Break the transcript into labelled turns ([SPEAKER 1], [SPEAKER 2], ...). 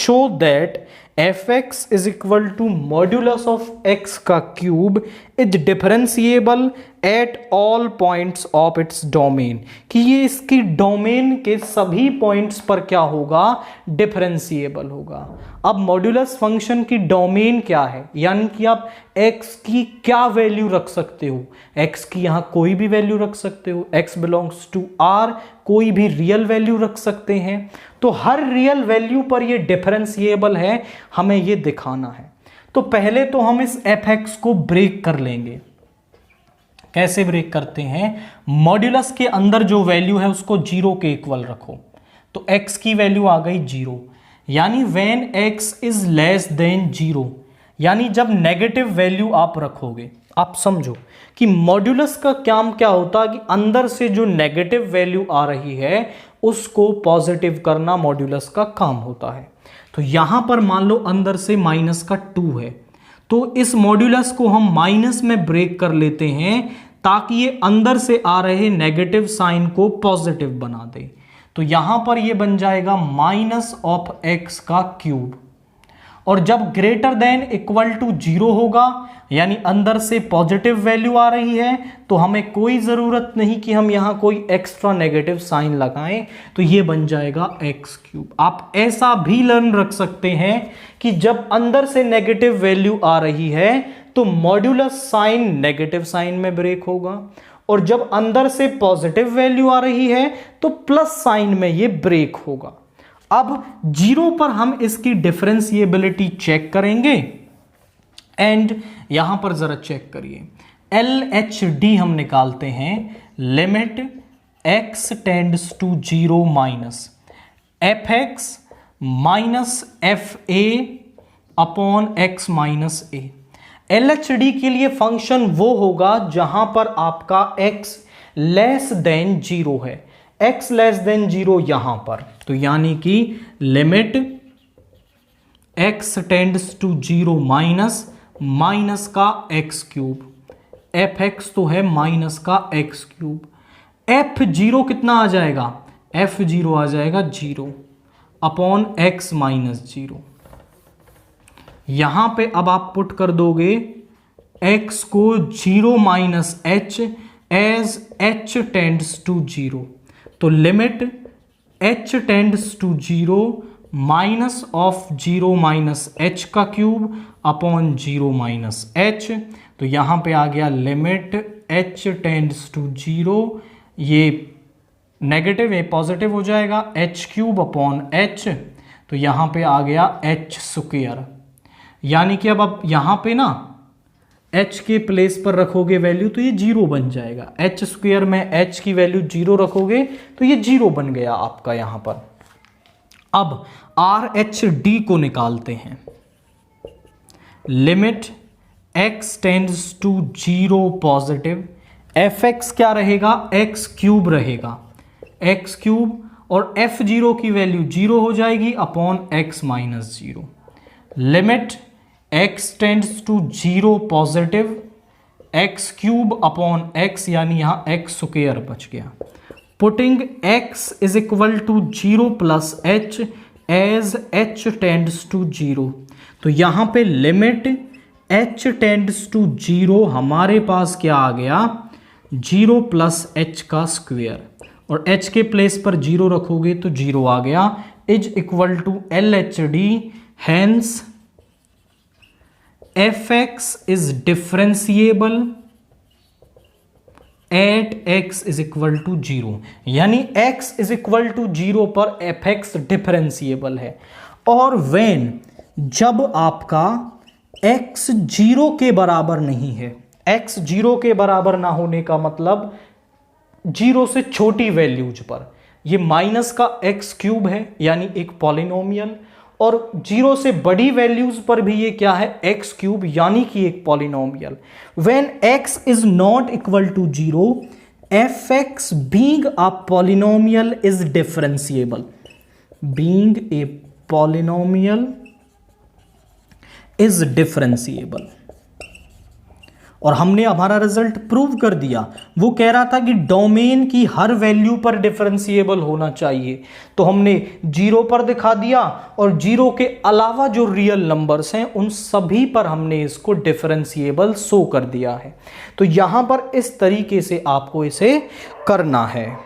[SPEAKER 1] Show that F X is equal to modulus of X का cube is differentiable at all points of its domain, कि ये इसकी domain के सभी points पर क्या होगा, डिफरेंशिएबल होगा। अब मॉड्यूलस फंक्शन की डोमेन क्या है, यानी कि आप x की क्या वैल्यू रख सकते हो, x की यहां कोई भी वैल्यू रख सकते हो, x बिलोंग्स टू r, कोई भी रियल वैल्यू रख सकते हैं। तो हर रियल वैल्यू पर ये डिफरेंशिएबल है, हमें ये दिखाना है। तो पहले तो हम इस fx को ब्रेक कर लेंगे। कैसे ब्रेक करते हैं, मॉड्यूलस के अंदर जो वैल्यू है उसको 0 के इक्वल रखो, तो x की वैल्यू आ गई 0, यानी when x is less than 0, यानी जब नेगेटिव वैल्यू आप रखोगे। आप समझो कि मॉड्यूलस का काम क्या होता है कि अंदर से जो नेगेटिव वैल्यू आ रही है उसको पॉजिटिव करना मॉड्यूलस का काम होता है। तो यहां पर मान लो अंदर से माइनस का 2 है, तो इस मॉड्यूलस को हम माइनस में ब्रेक कर लेते हैं ताकि ये अंदर से आ रहे नेगेटिव साइन को पॉजिटिव बना दे। तो यहां पर ये बन जाएगा माइनस ऑफ एक्स का क्यूब, और जब ग्रेटर देन इक्वल टू 0 होगा, यानी अंदर से पॉजिटिव वैल्यू आ रही है, तो हमें कोई जरूरत नहीं कि हम यहां कोई एक्स्ट्रा नेगेटिव साइन लगाएं, तो ये बन जाएगा एक्स क्यूब। आप ऐसा भी लर्न रख सकते हैं कि जब अंदर से नेगेटिव वैल्यू आ रही है तो मॉड्यूलस साइन नेगेटिव साइन में ब्रेक होगा, और जब अंदर से पॉजिटिव वैल्यू आ रही है तो प्लस साइन में ये ब्रेक होगा। अब 0 पर हम इसकी डिफरेंशिएबिलिटी चेक करेंगे, एंड यहां पर जरा चेक करिए, LHD हम निकालते हैं, limit x tends to 0 minus fx minus fa upon x minus a। LHD के लिए फंक्शन वो होगा जहां पर आपका x लेस देन 0 है, x लेस देन 0 यहां पर, तो यानी कि limit x tends to 0 minus minus का x क्यूब, fx तो है माइनस का x क्यूब, f0 कितना आ जाएगा, f0 आ जाएगा 0 अपॉन x माइनस 0। यहां पे अब आप पुट कर दोगे x को 0 minus h as h tends to 0, तो limit h tends to 0 minus of 0 minus h का क्यूब अपॉन 0 माइनस h, तो यहां पे आ गया लिमिट h टेंड्स टू 0, ये नेगेटिव ये पॉजिटिव हो जाएगा, h क्यूब अपॉन h, तो यहां पे आ गया h स्क्वायर, यानी कि अब आप यहां पे ना h के प्लेस पर रखोगे वैल्यू तो ये 0 बन जाएगा, h स्क्वायर में h की वैल्यू 0 रखोगे तो ये 0 बन गया आपका यहां पर। अब RHD को निकालते हैं, limit x tends to 0 positive, fx क्या रहेगा, x क्यूब रहेगा, x क्यूब, और f0 की वैल्यू 0 हो जाएगी upon x minus 0, limit x tends to 0 positive, x cube upon x, यानी यहां x स्क्वायर बच गया, putting x is equal to 0 plus h as h tends to 0, तो यहां पे लिमिट h टेंड्स टू 0 हमारे पास क्या आ गया, 0 प्लस h का स्क्वायर, और h के प्लेस पर 0 रखोगे तो 0 आ गया, is equal to LHD, hence fx is differentiable at x is equal to 0, यानी x is equal to 0 पर fx डिफरेंशिएबल है। और when जब आपका x 0 के बराबर नहीं है, x 0 के बराबर ना होने का मतलब 0 से छोटी वैल्यूज पर, ये माइनस का x क्यूब है यानी एक पॉलिनोमियल, और 0 से बड़ी वैल्यूज पर भी ये क्या है, x क्यूब यानी कि एक polynomial. When x is not equal to 0, fx being a polynomial is differentiable, being a polynomial is differentiable. और हमने हमारा रिजल्ट प्रूव कर दिया। वो कह रहा था कि डोमेन की हर वैल्यू पर डिफरेंशिएबल होना चाहिए, तो हमने 0 पर दिखा दिया और 0 के अलावा जो रियल नंबर्स हैं उन सभी पर हमने इसको डिफरेंशिएबल शो कर दिया है। तो यहां पर इस तरीके से आपको इसे करना है।